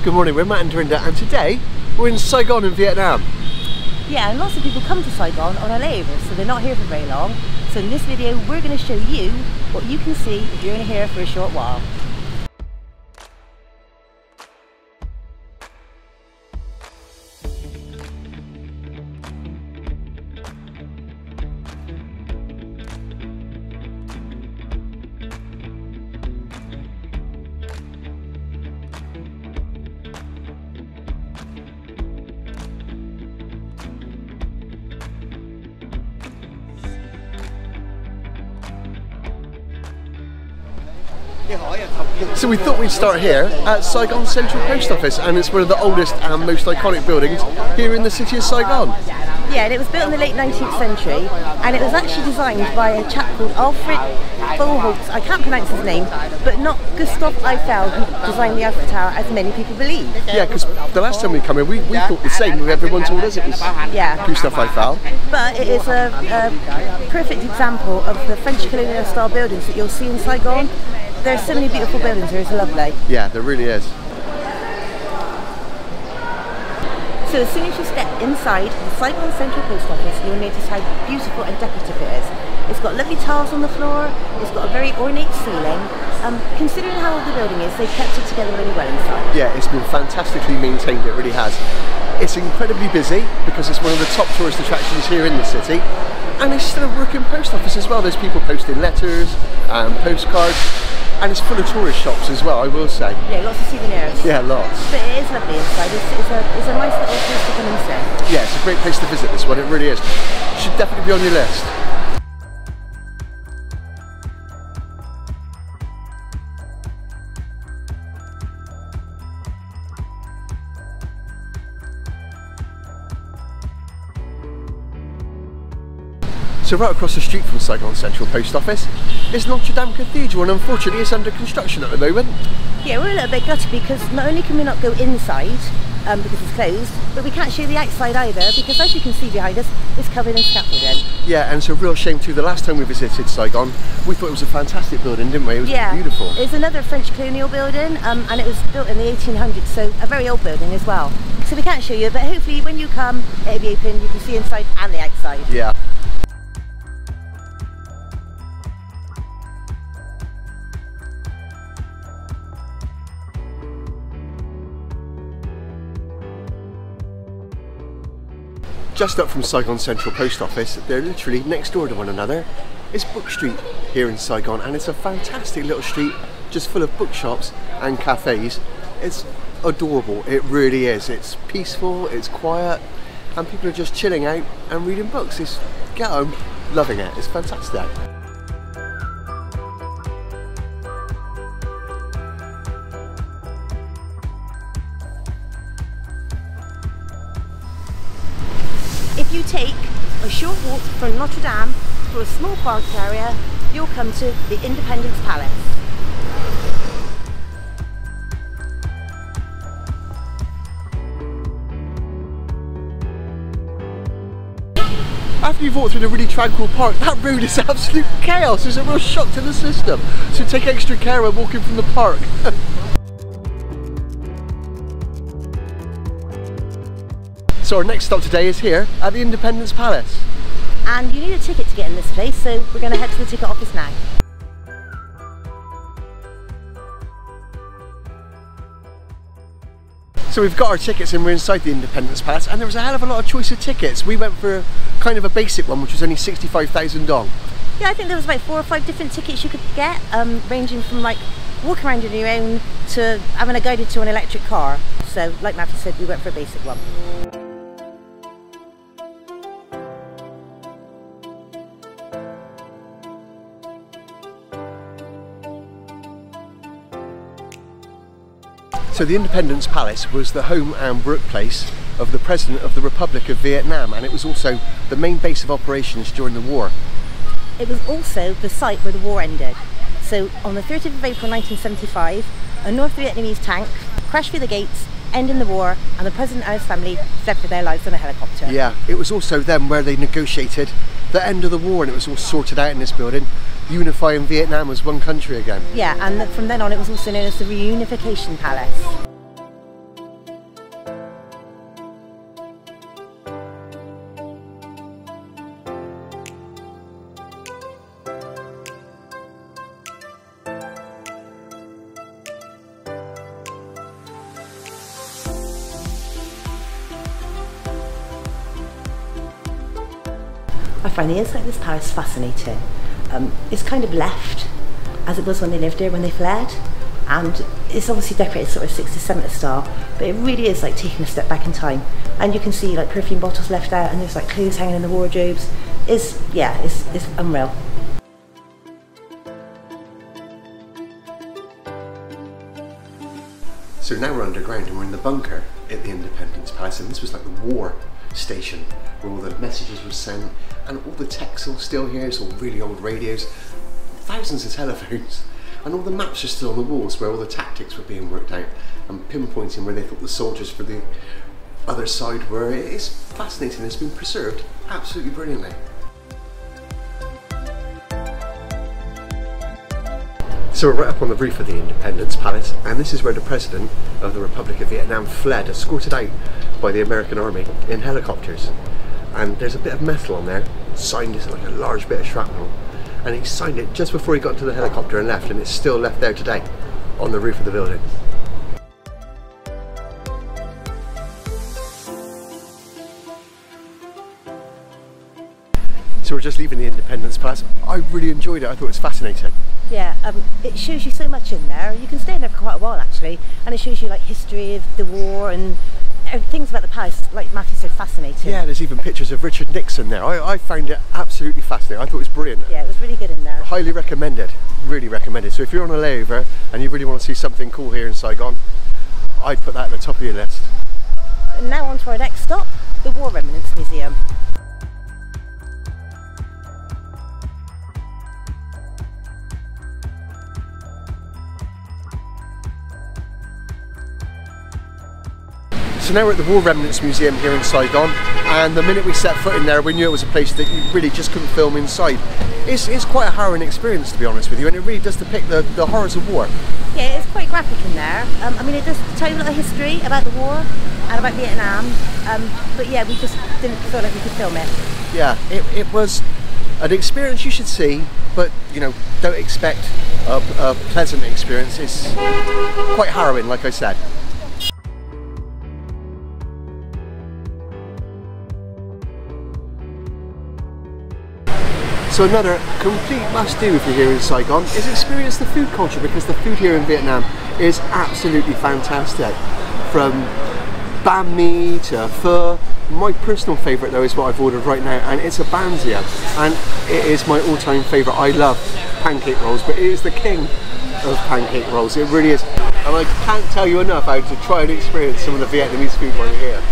Good morning, we're Matt and Dorinda, and today we're in Saigon in Vietnam. Yeah, and lots of people come to Saigon on a layover, so they're not here for very long. So in this video, we're going to show you what you can see if you're only here for a short while. So we thought we'd start here at Saigon Central Post Office, and it's one of the oldest and most iconic buildings here in the city of Saigon. Yeah, and it was built in the late 19th century, and it was actually designed by a chap called Alfred Volholtz. I can't pronounce his name, but not Gustav Eiffel, who designed the Eiffel Tower, as many people believe. Yeah, because the last time we come here, we thought the same. Everyone told us it was Gustav Eiffel. But it is a perfect example of the French colonial style buildings that you'll see in Saigon. There are so many beautiful buildings here, it's lovely. Yeah, there really is. So as soon as you step inside the Saigon Central Post Office, you'll notice how beautiful and decorative it is. It's got lovely tiles on the floor, it's got a very ornate ceiling. Considering how old the building is, they've kept it together really well inside. Yeah, it's been fantastically maintained, it really has. It's incredibly busy because it's one of the top tourist attractions here in the city. And it's still a working post office as well. There's people posting letters and postcards. And it's full of tourist shops as well, I will say. Yeah, lots of souvenirs. Yeah, lots. But it is lovely inside. It's a nice little place to come and stay. Yeah, it's a great place to visit, this one, it really is. Should definitely be on your list. So right across the street from Saigon Central Post Office is Notre Dame Cathedral, and unfortunately it's under construction at the moment. Yeah, we're a little bit gutted because not only can we not go inside because it's closed, but we can't show the outside either because, as you can see behind us, it's covered in scaffolding. Yeah, and it's a real shame too. The last time we visited Saigon, we thought it was a fantastic building, didn't we? It was beautiful. It's another French colonial building, and it was built in the 1800s, so a very old building as well. So we can't show you, but hopefully when you come, it'll be open. You can see inside and the outside. Yeah. Just up from Saigon Central Post Office, they're literally next door to one another, is Book Street here in Saigon, and it's a fantastic little street just full of bookshops and cafes. It's adorable, it really is. It's peaceful, it's quiet, and people are just chilling out and reading books. I'm loving it, it's fantastic. If you take a short walk from Notre Dame through a small park area, you'll come to the Independence Palace. After you've walked through the really tranquil park, that road is absolute chaos. It's a real shock to the system. So take extra care when walking from the park. So our next stop today is here at the Independence Palace. And you need a ticket to get in this place, so we're going to head to the ticket office now. So we've got our tickets and we're inside the Independence Palace, and there was a hell of a lot of choice of tickets. We went for kind of a basic one, which was only 65,000 dong. Yeah, I think there was about 4 or 5 different tickets you could get, ranging from like walking around on your own to having a guided tour on an electric car. So like Matthew said, we went for a basic one. So the Independence Palace was the home and workplace of the President of the Republic of Vietnam, and it was also the main base of operations during the war. It was also the site where the war ended. So on the 30th of April 1975, a North Vietnamese tank crashed through the gates, ending the war, and the President and his family fled for their lives on a helicopter. Yeah, it was also then where they negotiated the end of the war, and it was all sorted out in this building, unifying Vietnam as one country again. Yeah, and from then on it was also known as the Reunification Palace. I find the inside of this palace fascinating. It's kind of left as it was when they lived here, when they fled, and it's obviously decorated sort of 60s, 70s style, but it really is like taking a step back in time. And you can see like perfume bottles left out, and there's like clothes hanging in the wardrobes. It's unreal. So now we're underground and we're in the bunker at the Independence Palace, and this was like the war station where all the messages were sent, and all the tech's all still here. It's all really old radios, thousands of telephones, and all the maps are still on the walls where all the tactics were being worked out and pinpointing where they thought the soldiers for the other side were. It is fascinating. It's been preserved absolutely brilliantly. So we're right up on the roof of the Independence Palace, and this is where the President of the Republic of Vietnam fled, escorted out by the American Army in helicopters. And there's a bit of metal on there, signed as like a large bit of shrapnel, and he signed it just before he got into the helicopter and left, and it's still left there today on the roof of the building. So we're just leaving the Independence Palace. I really enjoyed it. I thought it was fascinating. Yeah, it shows you so much in there. You can stay in there for quite a while actually, and it shows you like history of the war and things about the palace, like Matthew said, fascinating. Yeah, there's even pictures of Richard Nixon there. I found it absolutely fascinating. I thought it was brilliant. Yeah, it was really good in there. Highly recommended, really recommended. So if you're on a layover and you really want to see something cool here in Saigon, I'd put that at the top of your list. And now on to our next stop, the War Remnants Museum. So now we're at the War Remnants Museum here in Saigon, and the minute we set foot in there we knew it was a place that you really just couldn't film inside. It's quite a harrowing experience, to be honest with you, and it really does depict the horrors of war. Yeah, it's quite graphic in there. I mean, it does tell you a little history about the war and about Vietnam, but yeah, we just didn't feel like we could film it. Yeah, it was an experience you should see, but you know, don't expect a pleasant experience. It's quite harrowing, like I said. So another complete must-do if you're here in Saigon is experience the food culture, because the food here in Vietnam is absolutely fantastic. From banh mi to pho. My personal favourite though is what I've ordered right now, and it's a banh xia, and it is my all-time favourite. I love pancake rolls, but it is the king of pancake rolls. It really is, and I can't tell you enough how to try and experience some of the Vietnamese food while you're here.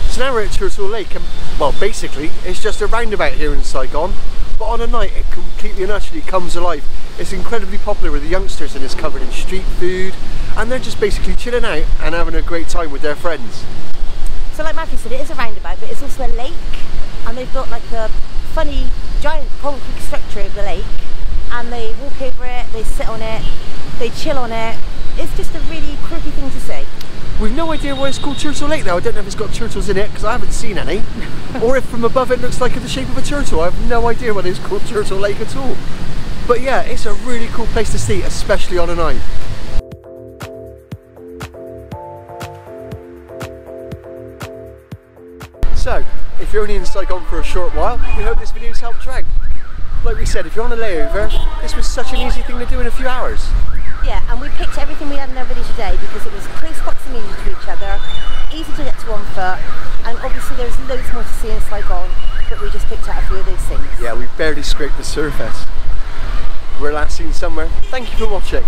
So now we're at Turtle Lake, and well, basically it's just a roundabout here in Saigon, but on a night it completely and utterly comes alive. It's incredibly popular with the youngsters, and it's covered in street food, and they're just basically chilling out and having a great time with their friends. So like Matthew said, it is a roundabout, but it's also a lake, and they've got like a funny giant concrete structure over the lake, and they walk over it, they sit on it, they chill on it. It's just a really quirky thing to see. We've no idea why it's called Turtle Lake though. I don't know if it's got turtles in it, because I haven't seen any, or if from above it looks like the shape of a turtle. I have no idea why it's called Turtle Lake at all. But yeah, it's a really cool place to see, especially on a night. So, if you're only in Saigon for a short while, we hope this video's helped you out. Like we said, if you're on a layover, this was such an easy thing to do in a few hours. Yeah, and we picked everything we had in our video today because it was close proximity to each other, easy to get to on foot, and obviously there's loads more to see in Saigon, but we just picked out a few of those things. Yeah, we barely scraped the surface. We're last seen somewhere. Thank you for watching.